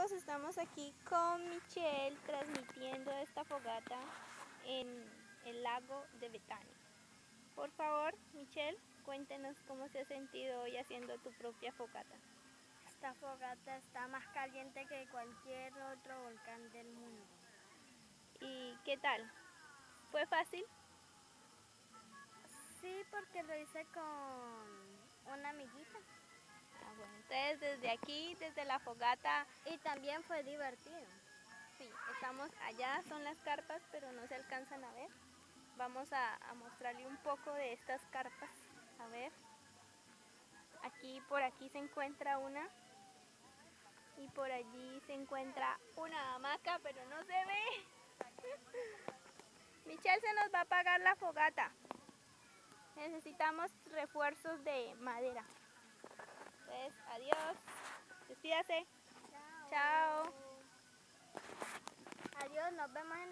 amigos, estamos aquí con Michelle transmitiendo esta fogata en el lago de Betania. Por favor, Michelle, cuéntenos cómo se ha sentido hoy haciendo tu propia fogata. Esta fogata está más caliente que cualquier otro volcán del mundo. ¿Y qué tal? ¿Fue fácil? Sí, porque lo hice con una amiguita. Bueno, entonces desde aquí, desde la fogata, Y también fue divertido. sí, estamos allá, son las carpas, pero no se alcanzan a ver. Vamos a mostrarle un poco de estas carpas. A ver, aquí por aquí se encuentra una y por allí se encuentra una hamaca, pero no se ve. Michelle, se nos va a apagar la fogata. Necesitamos refuerzos de madera. Entonces, adiós. Despídase. Chao. Chao. Adiós, nos vemos en la